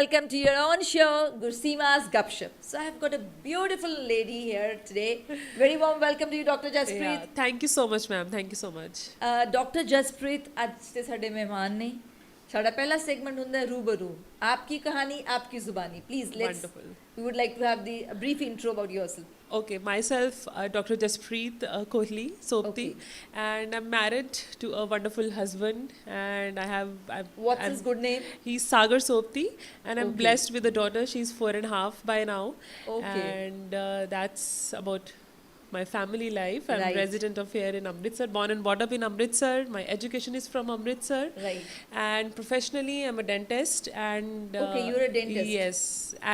welcome to your own show, Gurseema's Gupshup. So I have got a beautiful lady here today. Very warm welcome to you, Dr. Jaspreet. Yeah, thank you so much, ma'am. Thank you so much. Doctor Jaspreet आज ਦੇ ਸਾਡੇ ਮਹਿਮਾਨ ਨੇ ਸਾਡਾ ਪਹਿਲਾ segment ਹੁੰਦਾ ਹੈ रूबरू आपकी कहानी आपकी जुबानी please let's Wonderful. we would like to have the a brief intro about yourself. Okay, myself, Dr. Jaspreet Kohli Sopti, Okay. and I'm married to a wonderful husband, and What's his good name? He's Sagar Sopti, and I'm Okay. blessed with a daughter. She's 4.5 by now, Okay. and that's about my family life. I'm Right. resident of here in Amritsar, born and brought up in Amritsar. My education is from Amritsar. Right. And professionally, I'm a dentist. And Okay, you're a dentist. Yes,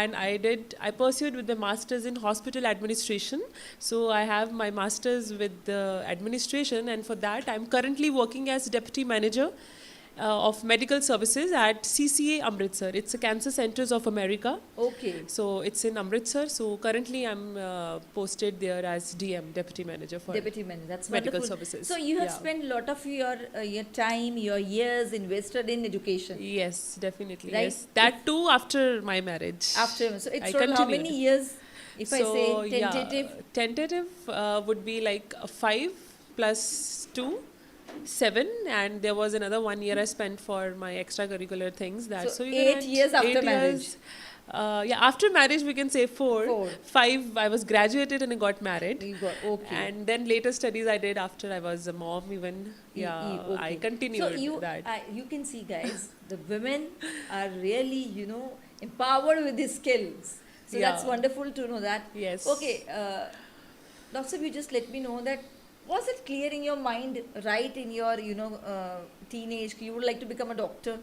and I pursued with the masters in hospital administration. So I have my masters with the administration, and for that, I'm currently working as deputy manager of medical services at CCA Amritsar. It's a Cancer Centers of America. Okay. So it's in Amritsar. So currently, I'm posted there as DM, deputy manager for Deputy manager. That's medical wonderful. services. So you have Yeah. spent a lot of your time, your years invested in education. Yes, definitely. Right? Yes, that too after my marriage. After so it's I total how continued. many years? If I say yeah, tentative. tentative would be like 5 plus 2, 7, and there was another 1 year I spent for my extracurricular things. So you 8 can add years after 8 marriage. years. Yeah, after marriage we can say 4. 4. 5 I was graduated and I got married. You got okay. And then later studies I did after I was a mom even. Yeah, Okay. I continued so that. you can see, guys, the women are really, empowered with these skills. So that's Yeah. wonderful to know that. Yes. Okay, Doctor, you just let me know that was it clear in your mind right in your, teenage, you would like to become a doctor?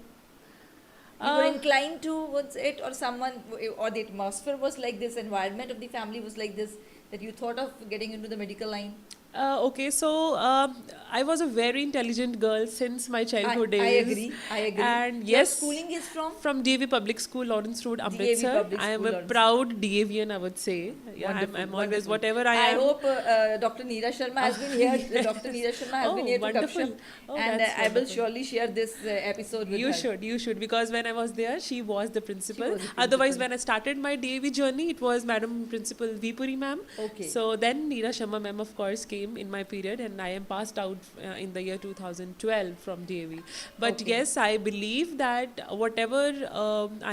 You were inclined towards it, or someone, or the atmosphere was like this, environment of the family was like this, that you thought of getting into the medical line? Okay, so I was a very intelligent girl since my childhood days. I agree. And Your yes, schooling is from? DAV Public School, Lawrence Road, Amritsar. Public I am School, a Lawrence. proud DAVian, I would say. Yeah, Wonderful, I'm always, wonderful. whatever I am. hope Dr. Neera Sharma has been here. Dr. Neera Sharma has Oh, been here to wonderful. Gupshup. Oh, And that's I will wonderful. surely share this episode with her. You should, because when I was there, she was the principal. was the Otherwise, principal. when I started my DAV journey, it was Madam Principal Vipuri ma'am. Okay. So then Neera Sharma ma'am, of course, came in my period, and I am passed out in the year 2012 from DAV. But Okay. yes, I believe that whatever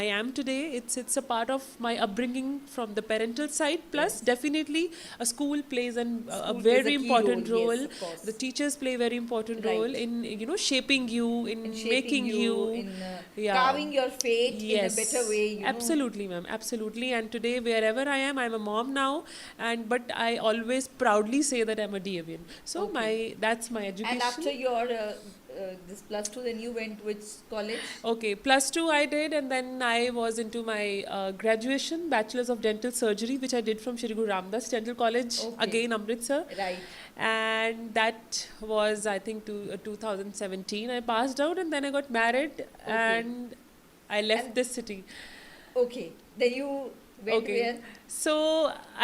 I am today, it's a part of my upbringing from the parental side. Plus, definitely, a school plays a School plays very a key important role, role. yes, of course. The teachers play a very important Right. role in shaping you, in In shaping making you, in yeah. carving your fate in a better way. Absolutely, ma'am, absolutely. And today, wherever I am, I'm a mom now, but I always proudly say that I'm a DAVian. So that's my education. And after your this plus 2, then you went which college? Okay, plus 2 I did, and then I was into my graduation, Bachelor's of Dental Surgery, which I did from Shri Guru Ramdas Dental College, Okay. again Amritsar. Right. And that was, I think, 2017. I passed out, and then I got married, and I left And- this city. Okay. Then you went Okay. where? So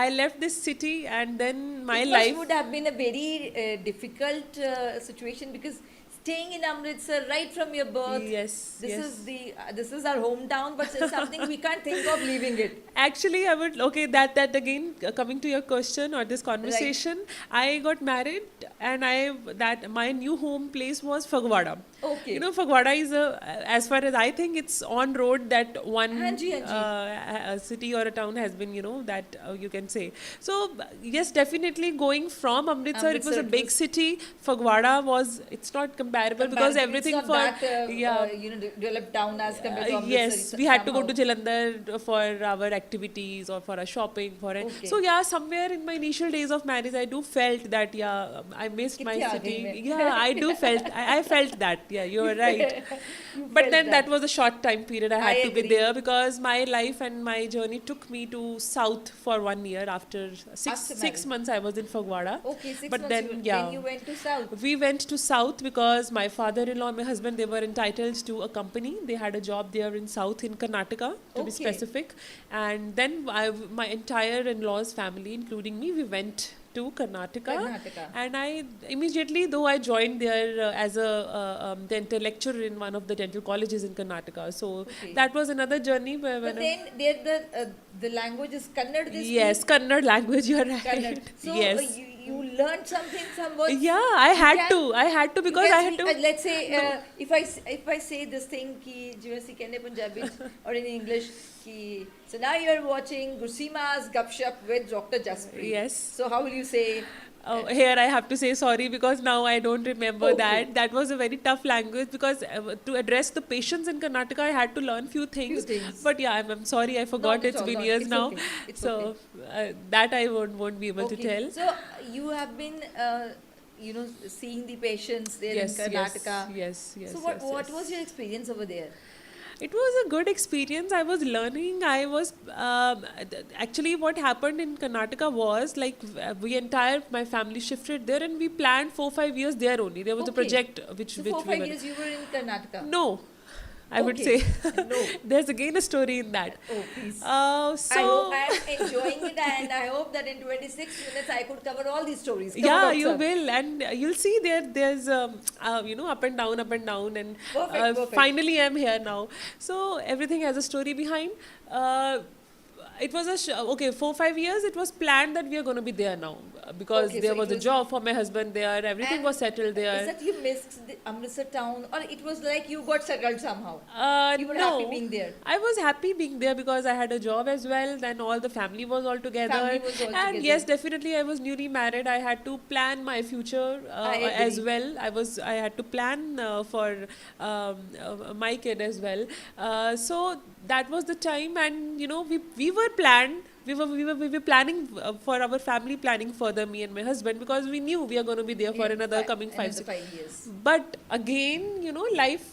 I left this city, and then my It life. would have been a very difficult situation, because staying in Amritsar right from your birth. Yes, This yes. is this is our hometown, but it's something we can't think of leaving it. Actually, I would, okay, that again, coming to your question or this conversation, I got married, and my new home place was Fagwada. Okay. Fagwada is as far as I think, it's on road that one Hanji. a city or a town has been, that you can say. So yes, definitely going from Amritsar, it was Amritsar, a it big was- city. Fagwada it's not comparable because everything it's not for that, developed down as compared to Amritsar. yes, It's we had to go somehow. to Jalandhar for our activities or for our shopping. Okay. So yeah, somewhere in my initial days of marriage, I do felt that I missed my Kithe aa city. gayi main? Yeah, I do felt I felt that. Yeah, you are right. You But felt then that was a short time period I had I to be agree. there, because my life and my journey took me to South for 1 year. After After six marriage. months I was in Fagwada. Okay, 6 But months. then Then you went to South. we went to South because my father-in-law and my husband, they were entitled to a company. They had a job there in South, in Karnataka, to be Okay. specific. And then my entire in-laws family, including me, we went to Karnataka. Karnataka. And I immediately, though I joined there as a dental lecturer in one of the dental colleges in Karnataka. So Okay. that was another journey where But when then there the language is Kannada. They yes, speak Kannada language, you're right. Kannada. So Yes. you learned something, some words. Yeah, I You had can- to. I had to you because can I had speak, to. let's say if I say this thing ki jiਵੇਂ ਅਸੀਂ ਕਹਿੰਦੇ Punjabi or in English ki so now you're watching Gusima's Gupshup with Dr. Jasprit. Yes. So how will you say? Oh, here I have to say sorry because now I don't remember Okay. that. That was a very tough language because to address the patients in Karnataka, I had to learn few things. things. But yeah, I'm sorry, I forgot. Not at It's all, been not- years it's now. okay, it's So that I won't be able to Okay. tell. So you have been seeing the patients there Yes, in Karnataka. yes, yes. So what yes, yes. was your experience over there? It was a good experience. I was learning. I was actually what happened in Karnataka was like my family shifted there and we planned 4-5 years there only. There was a Okay. project which So which 4-5 we were years you were in Karnataka. no. I would Okay. say No. there's again a story in that. Oh, please. So I hope I am enjoying it, and I hope that in 26 minutes I could cover all these stories. Come yeah, on, you sir. will, and you'll see there's up and down, and Perfect, perfect. finally I'm here now. So everything has a story behind. It was okay, 4-5 years. It was planned that we are going to be there now because Okay, there so was it a was- job for my husband there. Everything And was settled there. Is that you missed the Amritsar town, or it was like you got settled somehow? You were no, happy being there. I was happy being there because I had a job as well. Then all the family was all together. Family was all And together. yes, definitely, I was newly married. I had to plan my future I agree. as well. I had to plan for my kid as well. So that was the time, and we were planned. We were planning for our family planning further, me and my husband, because we knew we are going to be there for Yeah, another coming another 5-6 5 years. but again, life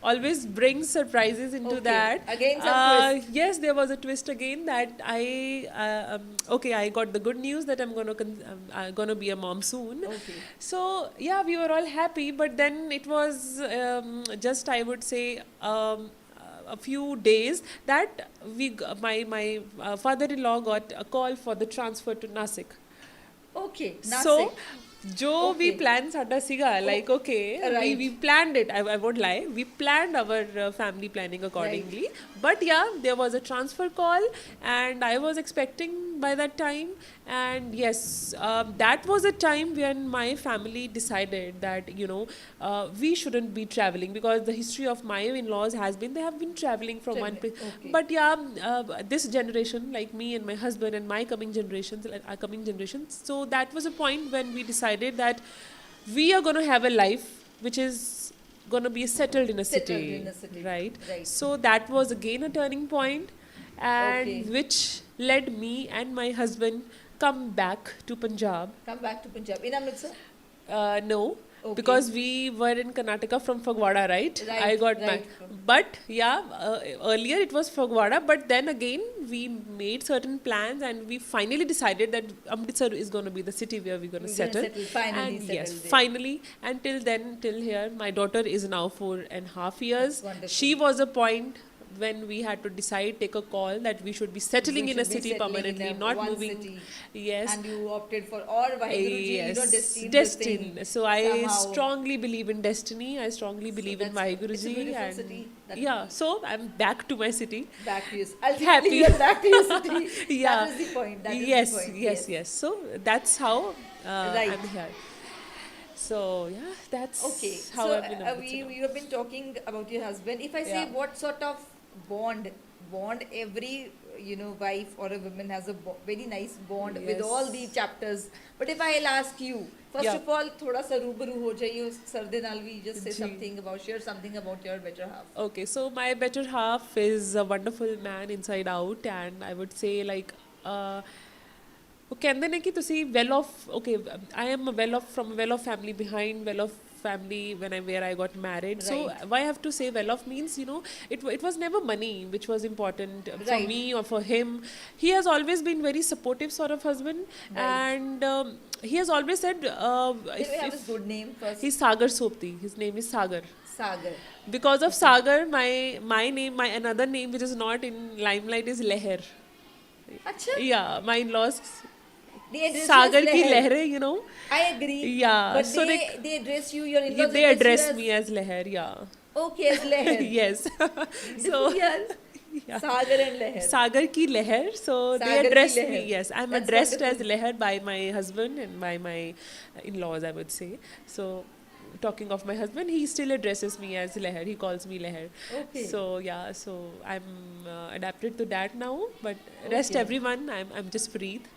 always brings surprises into Okay. that. Again some twist. Yes, there was a twist again that I got the good news that I'm going to be a mom soon. Okay. So yeah, we were all happy, but then it was just, I would say, a few days that my father-in-law got a call for the transfer to Nasik. Okay. So Nasik. जो भी Okay. plan साडा सीगा, like okay, Right. we planned it. I won't lie. We planned our family planning accordingly. But yeah, there was a transfer call, and I was expecting by that time. And yes, that was a time when my family decided that we shouldn't be traveling, because the history of my in-laws has been they have been traveling from one place. Okay. But yeah, this generation, like me and my husband and my coming generations, so that was a point when we decided that we are going to have a life which is going to be settled in a Settled city, in a city. right? Right. So that was again a turning point, and Okay. which led me and my husband come back to Punjab. Come back to Punjab. In Amritsar? No, Okay. because we were in Karnataka from Phagwada, right? Right, I got right. But yeah, earlier it was Phagwada, but then again we made certain plans and we finally decided that Amritsar is going to be the city where we're going to We're gonna settle. settle, finally And settle yes, there. finally. And till then, till here, my daughter is now 4.5 years. That's wonderful. She was a point when we had to decide, take a call that we should be settling We in a should be city settling in permanently, a not one moving. city. Yes. And you opted for or Vaheguruji, destined. destined. So I somehow. strongly believe in destiny. I strongly believe in that's- Vaheguruji. it's a beautiful And city. That- yeah, so I'm back to my city. Back to your ultimately Happy. you're back to your city. Yeah. That is the point. That is yes, the point. yes. So that's how Right. I'm here. So yeah, that's Okay. how So I've been. we have been talking about your husband. If I say Yeah. what sort of bond every wife or a woman has a very nice bond with Yes. all the chapters. But if I'll ask you, first Yeah. of all, thoda sa रूबरू हो जाइए sir de naal भी just say ji. share something about your better half. Okay, so my better half is a wonderful man inside out, and I would say like ਉਹ ਕਹਿੰਦੇ ਨੇ ਕਿ ਤੁਸੀਂ well off, okay, I am from a well off family behind, well off family where I got married. So Right. why I have to say well off means, it was never money which was important for Right. me or for him. He has always been very supportive sort of husband, Right. and he has always said, Do you have his good name first? he's Sagar Sopti. His name is Sagar. Sagar. Because of Sagar, my name, my another name which is not in limelight is Leher. Acha? Yeah, my in-laws. They address you as Sagar ki Leher. lehre, you know. I agree. Yeah, But so they address you, your in-laws they address you me as Leher, yeah. okay, as Leher. Yes. So Yaar, yeah. Sagar and Leher. Sagar ki Leher. So they Sagar ki address me. Leher. Yes, I'm That's addressed as wonderful. Leher by my husband and by my in-laws, I would say. So talking of my husband, he still addresses me as Leher. He calls me Leher. Okay. So yeah, so I'm adapted to that now. But rest Okay. everyone, I'm just Preet.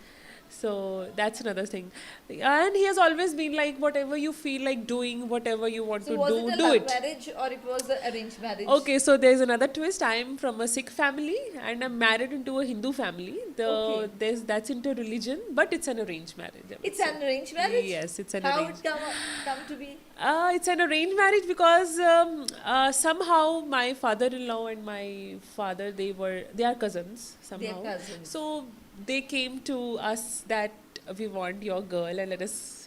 So that's another thing. And he has always been like, whatever you feel like doing, whatever you want So to was do, it a do love it. marriage or it was an arranged marriage? Okay, so there's another twist. I'm from a Sikh family and I'm married into a Hindu family. Okay. That's into religion, but it's an arranged marriage. I would It's say. an arranged marriage? Yes, it's an How arranged. it come to be? It's an arranged marriage because somehow my father-in-law and my father they are cousins somehow. cousins. So they came to us that we want your girl and let us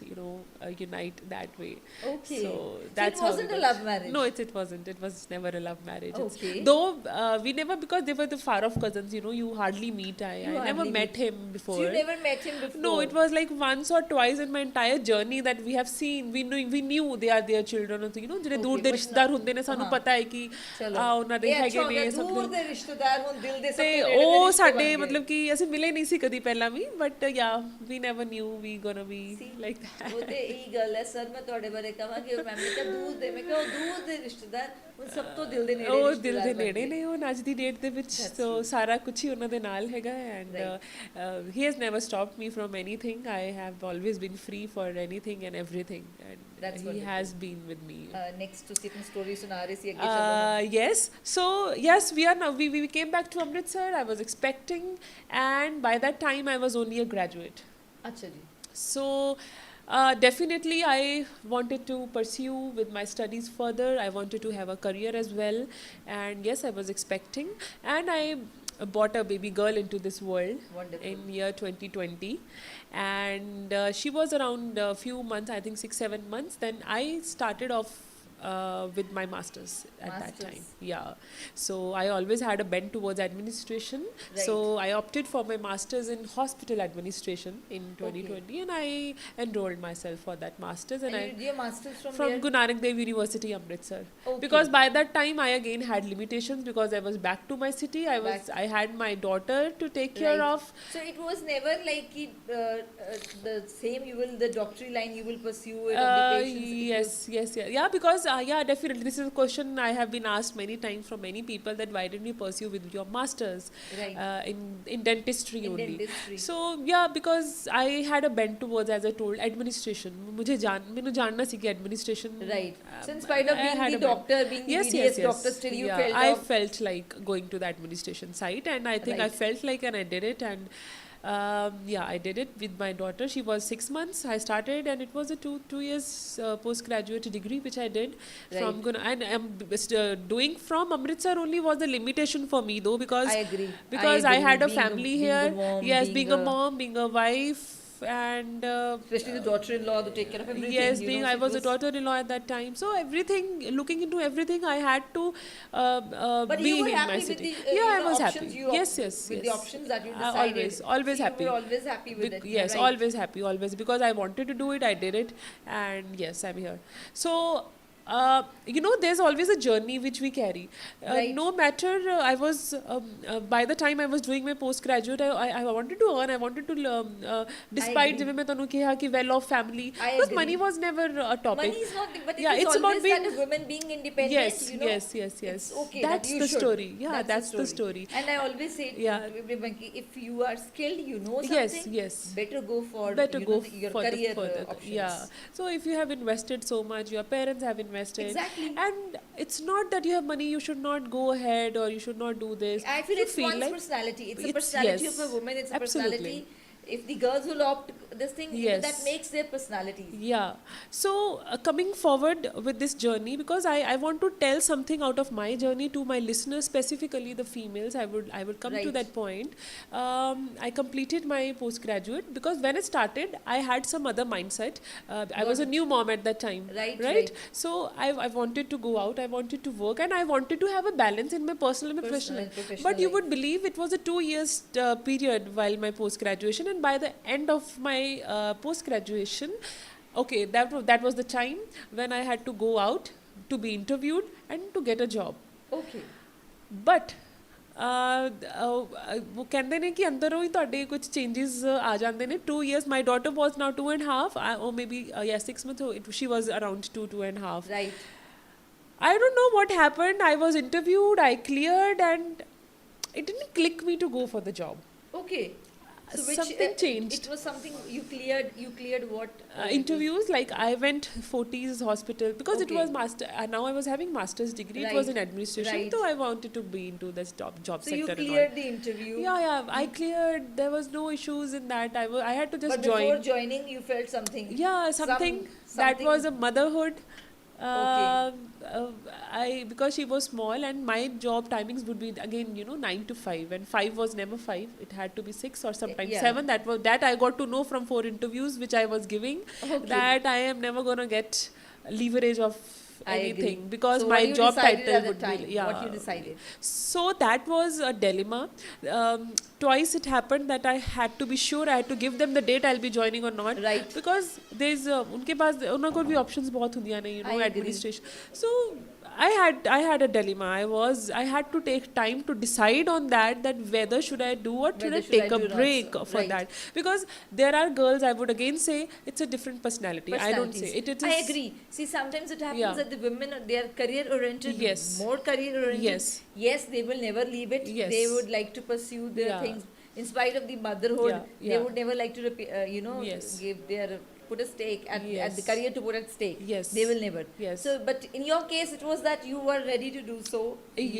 unite that way. Okay. So So that's it how wasn't we a got- love marriage? No, it wasn't. It was never a love marriage. Okay. Though we never, because they were the far off cousins, you hardly meet. I never hardly met him before. So you never met him before? No, it was like once or twice in my entire journey that we have seen. We knew they are their children. ਜਿਹੜੇ ਦੂਰ ਦੇ but ਰਿਸ਼ਤੇਦਾਰ ਹੁੰਦੇ ਨੇ ਸਾਨੂੰ ਹਾਂ। ਪਤਾ ਹੈ ਕਿ ਚਲੋ ਉਹਨਾਂ ਦੇ ਇਹ ਅੱਛਾ ਹੈਗੇ ਹੋ ਗਿਆ, ਨੇ ਸਭ ਦੂਰ ਦੇ ਰਿਸ਼ਤੇਦਾਰ ਹੁਣ ਦਿਲ ਦੇ ਸਭ ਤੋਂ ਤੇ ਨੇੜੇ ਦੇ ਉਹ ਰਿਸ਼ਤੇ ਸਾਡੇ ਬਣ ਗਏ। ਮਤਲਬ ਕਿ ਅਸੀਂ ਮਿਲੇ ਨਹੀਂ ਸੀ ਕਦੀ ਪਹਿਲਾਂ ਵੀ but yeah we never knew we gonna be See, like that ਉਹ ਤੇ ਇਹੀ ਗੱਲ ਹੈ ਸਰ। ਮੈਂ ਤੁਹਾਡੇ ਬਾਰੇ ਕਹਾਂਗੀ ਉਹ ਮੈਮ ਨੇ ਦੂਰ ਦੇ, ਮੈਂ ਕਿਹਾ ਉਹ ਦੂਰ ਦੇ ਰਿਸ਼ਤੇਦਾਰ ਹੁਣ ਸਭ ਤੋਂ ਦਿਲ ਦੇ ਨੇੜੇ ਉਹ ਰਿਸ਼ਤੇਦਾਰ ਦਿਲ ਦੇ ਬਣ ਨੇੜੇ ਗਏ। ਨੇ ਉਹ ਅੱਜ ਦੀ ਡੇਟ ਦੇ ਵਿੱਚ ਸੋ ਸਾਰਾ ਕੁਝ ਹੀ ਉਹਨਾਂ ਦੇ ਨਾਲ ਹੈਗਾ and he has never stopped me from anything I have always been free for anything and everything That's and he wonderful. Has been with me Next ਤੁਸੀਂ ਆਪਣੀ ਸਟੋਰੀ ਸੁਣਾ ਰਹੇ ਸੀ ਅੱਗੇ ਚੱਲੋ। Yes. So yes, we are now. We came back to Amritsar. I was expecting, and by that time I was only a graduate. ਅੱਛਾ ਜੀ। So definitely I wanted to pursue with my studies further. I wanted to have a career as well, and yes, I was expecting, and I brought a baby girl into this world Wonderful. in year 2020, and she was around a few months, I think 6-7 months. Then I started off with my masters at that Masters. time. Yeah, so I always had a bent towards administration. Right. So I opted for my masters in hospital administration in 2020, and I enrolled myself for that masters. And And you did your masters from from where? Guru Nanak Dev University, Amritsar. Okay. Because by that time I again had limitations because I was back to my city. I had my daughter to take care Right. of. So it was never like the same the doctoral line you will pursue it on the patients. Yes, yeah, because yeah, definitely this is a question I have been asked many times from many people, that why didn't you pursue with your masters Right. in dentistry In only. dentistry. So yeah, because I had a bent towards, as I told, administration. मैंने जानना सी कि administration. Right. So in spite of I being had the a bent. doctor, being the Yes, BDS yes. doctor, still you Yeah, felt I of- felt like going to the administration side, and I think I Right. felt like, and I did it, and yeah, I did it with my daughter. She was 6 months. I started, and it was a two years postgraduate degree which I did from Right. Guna, and I'm doing from Amritsar only was the limitation for me though, because I agree. because I agree. had a Being family being here. a mom, Yes, being a mom, being a wife, and especially the daughter-in-law to take care of everything. yes, you being know, I so it was a daughter-in-law at that time, so everything, looking into everything, I had to But be you were in happy my with city. the Yeah, I the was options happy. you Yes, yes, with yes. the options that you decided. Always So happy. You were always happy with it. Yes, right? always happy, always, because I wanted to do it. I did it, and yes, I'm here. So there's always a journey which we carry. Right. No matter, I was by the time I was doing my postgraduate, I wanted to earn. I wanted to, despite agree. ਜਿਵੇਂ ਮੈਂ ਤੁਹਾਨੂੰ ਕਿਹਾ ਕਿ well-off family, I because agree. money was never a topic. Money is not, but Yeah, it is it's about always being- that a woman being independent. Yes, you know, yes. It's okay. That's that you the should. story. Yeah, that's the story. And I always say Yeah. to everyone, ki if you are skilled, you know Yes, something. yes. Better go for Better go your for career the further. options. Yeah. So if you have invested so much, your parents have invested. Exactly. And it's not that you have money, you should not go ahead or you should not do this. I feel You it's one's personality. It's a It's- personality yes, of a woman. It's a absolutely. personality. If the girls will opt this thing, Yes. that makes their personalities. Yeah. So coming forward with this journey, because I want to tell something out of my journey to my listeners, specifically the females. I would come to Right. that point. I completed my postgraduate because when I started, I had some other mindset. I was a new mom at that time. Right. So I wanted to go out. I wanted to work, and I wanted to have a balance in my personal and Personal professional. and professional But you life. would believe it was a 2 years period while my postgraduation, and by the end of my my post graduation, okay, that was the time when I had to go out to be interviewed and to get a job. Okay. But ਉਹ ਕਹਿੰਦੇ ਨੇ ਕਿ ਅੰਦਰੋਂ ਹੀ ਤੁਹਾਡੇ ਕੁਝ changes ਆ ਜਾਂਦੇ ਨੇ 2 years my daughter was now 2.5 or maybe yeah 6 months she was around 2.5. Right. I don't know what happened. I was interviewed, I cleared, and it didn't click me to go for the job. Okay. So which, Something changed. It was something you cleared. You cleared what? Interviews, like I went Fortis Hospital because it Okay. was master. Now I was having master's degree. It was in Right. administration, Right. so I wanted to be into this job So you sector. And all. cleared the interview. Yeah, I cleared. There was no issues in that. I had to just But before join. joining, you felt something. Yeah, something that something- was a motherhood. Okay. Because she was small and my job timings would be again 9 to 5, and 5 was never 5. It had to be 6 or sometimes Yeah. 7. That I got to know from 4 interviews which I was giving. Okay. That I am never gonna get leverage of I agree. anything because So my what you job decided title at the would time? be What you decided? So that was a dilemma. Twice it happened that I had to be sure, I had to give them the date I'll be joining or not. Right. Because there's उनके पास उन्होंने को भी options बहुत होंदियां ने, I agree. administration. So I had a dilemma. I had to take time to decide on that whether should I do or should Whether I should take I a do not, break so, for right. that, because there are girls, I would again say, it's a different personality. I don't say Personalities. it is. I agree. See, sometimes it happens Yeah. that the women they are career oriented. Yes. More career oriented. Yes. Yes, they will never leave it. Yes. They would like to pursue their Yeah. things in spite of the motherhood. Yeah, They yeah. would never like to Yes. give their put a stake at the Yes. career to put at stake. Yes. They will never. Yes. So, but in your case, it was that you were ready to do so.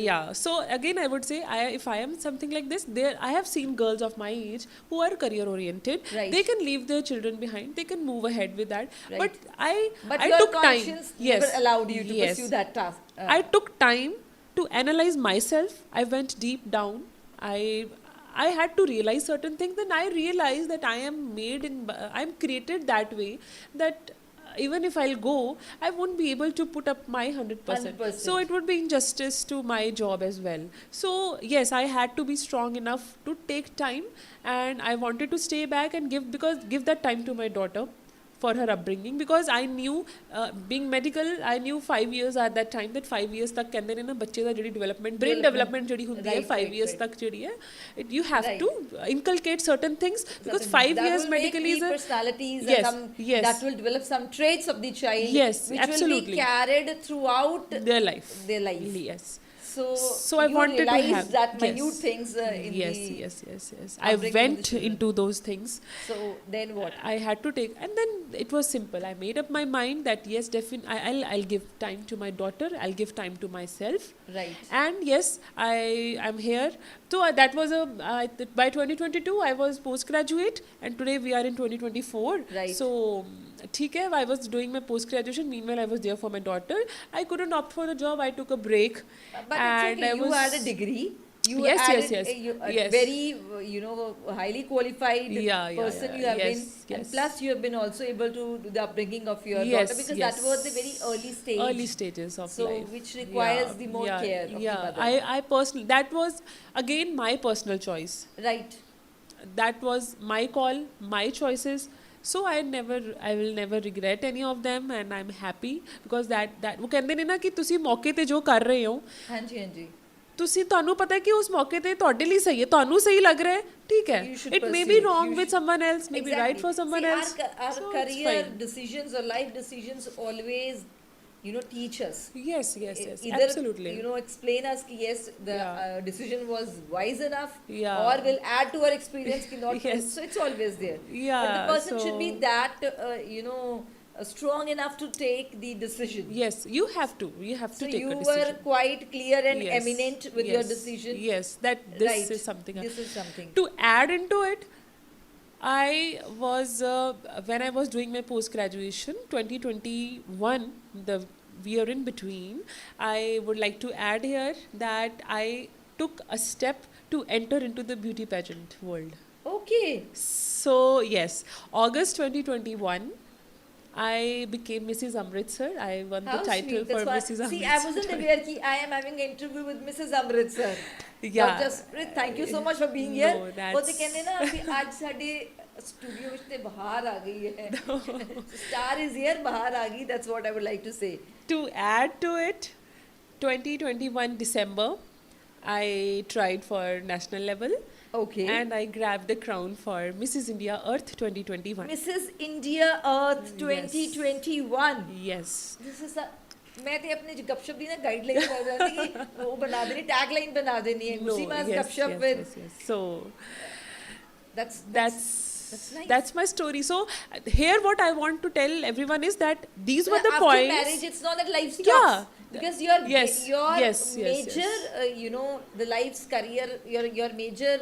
Yeah, so again I would say, if I am something like this, I have seen girls of my age who are career oriented. Right. They can leave their children behind, they can move ahead with that. Right. But But I your took time. conscience Yes. never allowed you to Yes. pursue that task. I took time to analyze myself. I went deep down. I had to realize certain things. Then I realized that I'm created that way that even if I'll go, I won't be able to put up my 100%. 100%. So it would be injustice to my job as well. So yes, I had to be strong enough to take time, and I wanted to stay back and give that time to my daughter for her upbringing, because I knew, being medical, I knew 5 years at that time, that 5 years तक कहंदे ने ना बच्चे दा JD development brain development JD हुंदी है Right, 5 right, years right. तक JD है, you have Right. to inculcate certain things, because Certain- 5 that years will make medically the is a personalities Yes, and some, yes. that will develop some traits of the child, Yes, which will absolutely. be carried throughout their life. their life. Yes. So I you wanted to realized have that yes. minute things in yes, the yes. I upbringing of the went children. into those things. So then what? I had to take, and then it was simple. I made up my mind that yes, definitely I'll give time to my daughter. I'll give time to myself. Right. And yes, I'm here. So that was by 2022 I was postgraduate, and today we are in 2024. Right. So ठीक है, I was doing my post graduation. Meanwhile, I was there for my daughter. I couldn't opt for the job. I took a break. But and it's okay. I You was, had a degree. You Yes, added yes, yes. a Yes. very highly qualified Yeah, person yeah. you have Yes, been, and yes. plus you have been also able to do the upbringing of your Yes, daughter, because yes. that was the very early stage. early stages of So, life, which requires the more care of the yeah. mother. I personally, that was again my personal choice. Right. That was my call, my choices. So I will never regret any of them, and I'm happy because that वो कहंदे ने ना कि तुसी मौके ते जो कर रहे हो, हाँ जी, हाँ जी. ਤੁਸੀਂ ਤੁਹਾਨੂੰ ਪਤਾ ਹੈ ਕਿ ਉਸ ਮੌਕੇ ਤੇ ਤੁਹਾਡੇ ਲਈ ਸਹੀ ਹੈ, ਤੁਹਾਨੂੰ ਸਹੀ ਲੱਗ ਰਿਹਾ ਹੈ, ਠੀਕ ਹੈ. You should It may pursue be it. wrong You with someone else, may be right for someone See, else. Our So it's career fine. decisions or life decisions always, teach us. Yes, Either, absolutely. explain us ki yes, the Yeah. decision was wise enough, Yeah. or will add to our experience ki not. Yes. So it's always there. Yeah, But the person should be so- that, strong enough to take the decision. Yes, you have to So take you a were decision. quite clear and Yes, eminent with your yes, decision. Yes, that this Right. is something. This is something. To add into it, I was when I was doing my post graduation 2021, the year in between, I would like to add here that I took a step to enter into the beauty pageant world. Okay. So yes, August 2021, I became Mrs. Amritsar. I won How the title sweet. for That's why. Mrs. See, Amritsar. I wasn't aware ki I am having an interview with Mrs. Amritsar. Yeah. Dr. Sprit, thank you so much for being No, here. that's- ਉਹ ਤੇ ਕਹਿੰਦੇ ਨਾ ਵੀ ਅੱਜ ਸਾਡੇ studio ਵਿੱਚ ਤੇ ਬਾਹਰ ਆ ਗਈ ਹੈ star is here ਬਾਹਰ ਆ ਗਈ that's what I would like to say To add to it, 2021 December, I tried for national level. okay And I grabbed the crown for Mrs. India Earth 2021. Mrs. India Earth 2021 Yes. this is a मैं ते अपने गपशप दी ना guideline कर रहा थी कि वो बना देनी टैगलाइन बना देनी है उसी में गपशप with So that's that's nice. that's my story. So here what I want to tell everyone is that these were the after points. marriage it's not that life stops Yeah. because your Yes, yes, major yes. you know the life's career your major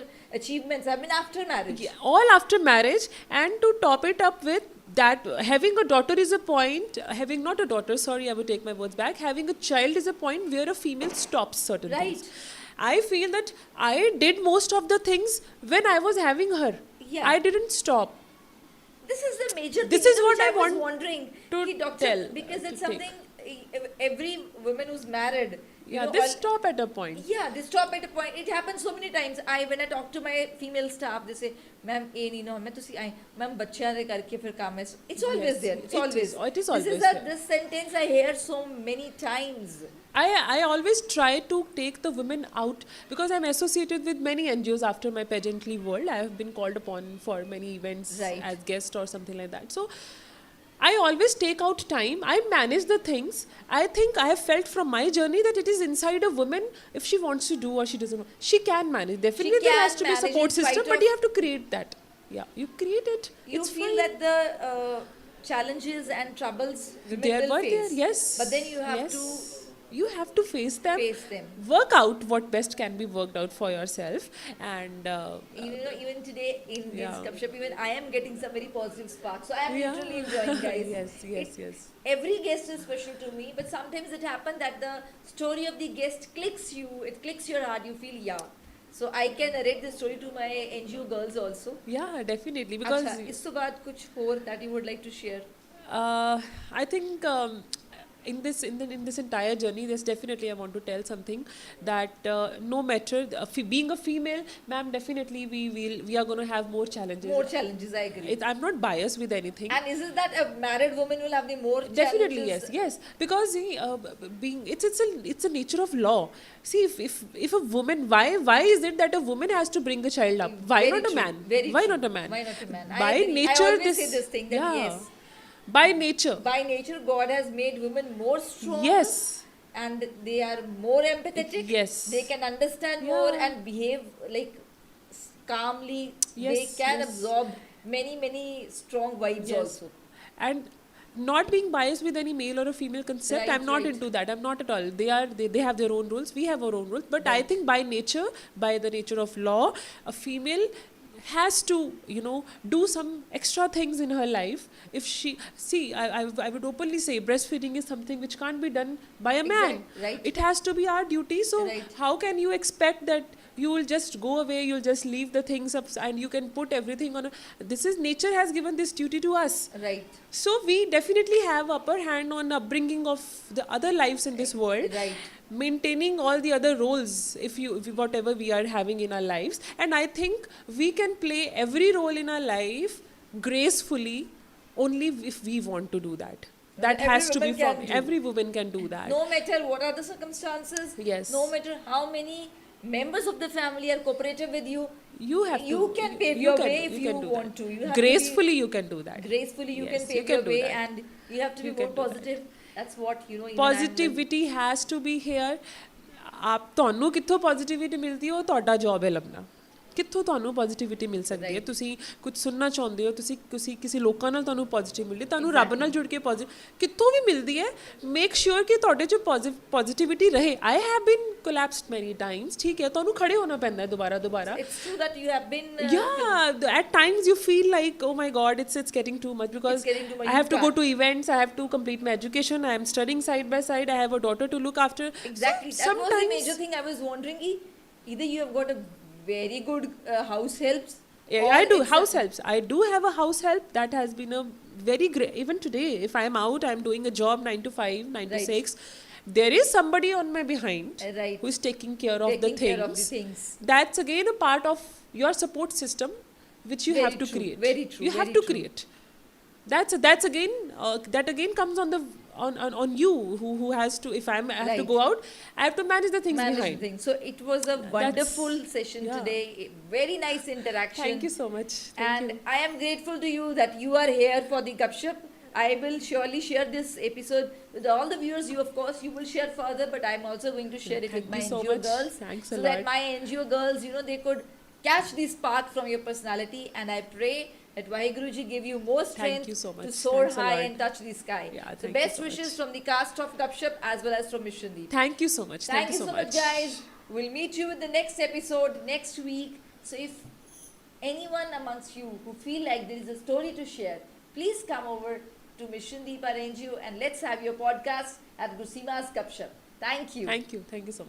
achievements have been after marriage Yeah, all after marriage, and to top it up with that, having a daughter is a point, having not a daughter, sorry, I would take my words back, having a child is a point where a female stops certain Right. things. I feel that I did most of the things when I was having her. Yeah. I didn't stop. this is the major This thing is which what I was want wondering to कि doctor, tell, because it's to take. something every woman who's married you Yeah, know, they all- stop at a point. Yeah, they stop at a point. It happens so many times. When I talk to my female staff, they say, "Ma'am, ये नहीं ना, मैं तो सी आई, ma'am बच्चा दे करके फिर काम है." It's always Yes, there. It's it always. is- it is This always is there. this sentence I hear so many times. I always try to take the women out because I'm associated with many NGOs after my pageantry world. I have been called upon for many events Right. as guest or something like that. So I always take out time. I manage the things. I think I have felt from my journey that it is inside a woman. If she wants to do or she doesn't, she can manage. Definitely there can has to be a manage support in spite system, but of- you have to create that. Yeah, you create it. You It's feel fine. that the challenges and troubles women There will were face. there, yes. But then you have yes. to You have to face them. face them. Work out what best can be worked out for yourself, and You know, even today in Yeah. this Kapshap, even I am getting some very positive sparks. So I am Yeah. literally enjoying, guys. Yes, yes, yes. Every guest is special to me, but sometimes it happens that the story of the guest clicks you, it clicks your heart, you feel, yeah. So I can narrate this story to my NGO girls also. Yeah, definitely, because अच्छा, इस तो बाद कुछ और that you would like to share? I think in this entire journey, there's definitely I want to tell something that no matter being a female, ma'am, definitely we are going to have more challenges. More challenges, I agree. I'm not biased with anything. And is it that a married woman will have the more Definitely challenges? yes, because see, being it's a nature of law. See, if a woman, why is it that a woman has to bring a child up? Why Very not a true, man? very Why true. not a man? Why not a man? I By agree. nature, I always say this thing that yeah, yes, by nature, by nature God has made women more strong. yes, And they are more empathetic. Yes. They can understand Yeah. more and behave like calmly. Yes, They can yes. absorb many strong vibes Yes. also. and not being biased with any male or a female concept, Right, I'm not right. into that. I'm not at all. They have their own rules, we have our own rules, but I Right. think by nature, by the nature of law, a female has to do some extra things in her life. If she I would openly say breastfeeding is something which can't be done by a man. Exact- right. It has to be our duty. So Right. how can you expect that you will just go away, you'll just leave the things up and you can put everything on this is nature has given this duty to us. Right. So we definitely have upper hand on upbringing of the other lives in this world, Right. maintaining all the other roles if whatever we are having in our lives. And I think we can play every role in our life gracefully only if we want to do that. That Every has to be woman can from do. every woman can do that. No matter what are the circumstances. Yes. No matter how many members of the family are cooperative with you. You have You to can pave you your can- way if you can do want that. to. You have to be- Gracefully you can do that. Gracefully you Yes, can you pave can your do way that. and you have to You be more can do that. positive. That's what even I'm Positivity has to be here. ਆਪ ਤੁਹਾਨੂੰ ਕਿੱਥੋਂ positivity ਮਿਲਦੀ ਹੈ ਉਹ ਤੁਹਾਡਾ job ਹੈ ਲੱਭਣਾ ਕਿੱਥੋਂ ਤੁਹਾਨੂੰ ਪੋਜ਼ਿਟਿਵਿਟੀ ਮਿਲ ਸਕਦੀ ਹੈ ਤੁਸੀਂ ਕੁਝ ਸੁਣਨਾ ਚਾਹੁੰਦੇ ਹੋ ਤੁਸੀਂ ਕਿਸੇ ਲੋਕਾਂ ਨਾਲ ਤੁਹਾਨੂੰ ਪੋਜ਼ਿਟਿਵ ਮਿਲਦੀ ਤੁਹਾਨੂੰ ਰੱਬ ਨਾਲ ਜੁੜ ਕੇ ਪੋਜ਼ਿਟਿਵ ਕਿੱਥੋਂ ਵੀ ਮਿਲਦੀ ਹੈ ਮੇਕ ਸ਼ੋਰ ਕਿ ਤੁਹਾਡੇ 'ਚ ਪੋਜ਼ਿਟਿਵਿਟੀ ਰਹੇ ਆਈ ਹੈਵ ਬੀਨ ਕੋਲੈਪਸਡ ਮੈਨੀ ਟਾਈਮਸ ਠੀਕ ਹੈ ਤੁਹਾਨੂੰ ਖੜੇ ਹੋਣਾ ਪੈਂਦਾ ਹੈ ਦੁਬਾਰਾ It's true that you have been yeah at times you feel like oh my god it's getting too much because It's getting too much. I have You to go can't. to events, I have to complete my education, I am studying side by side, I have a daughter to look after. exactly. So That was the major thing I was wondering. Either you have got a very good house helps. Yeah, or I do it's house helps. I do have a house help that has been a very great. Even today, if I'm out, I'm doing a job 9 to 5, 9 Right. to 6. There is somebody on my behind Right. who is taking care of the Taking care of the things. things. That's again a part of your support system which you Very have to true, create. very true, You have very to true. create. That's again that again comes on the on you who has to, if I have to Right. go out, I have to manage the things Manage the behind. thing. So it was a wonderful session yeah. today. Very nice interaction. Thank you so much. Thank And you. I am grateful to you that you are here for the Gupshup. I will surely share this episode with all the viewers. You, of course, you will share further, but I'm also going to share it Thank with my you so NGO much. girls, Thanks a so that lot. my NGO girls, they could catch the spark from your personality. And I pray that Vaheguruji give you more strength you so much. to soar Thanks a high lot. and touch the sky. Yeah, So thank you best so wishes much. from the cast of Gupshup as well as from Mission Deep. Thank you so much. Thank you so much, guys. We'll meet you with the next episode next week. So if anyone amongst you who feel like there is a story to share, please come over to Mission Deep, our NGO, and let's have your podcast at Gusima's Gupshup. Thank you. Thank you. Thank you so much.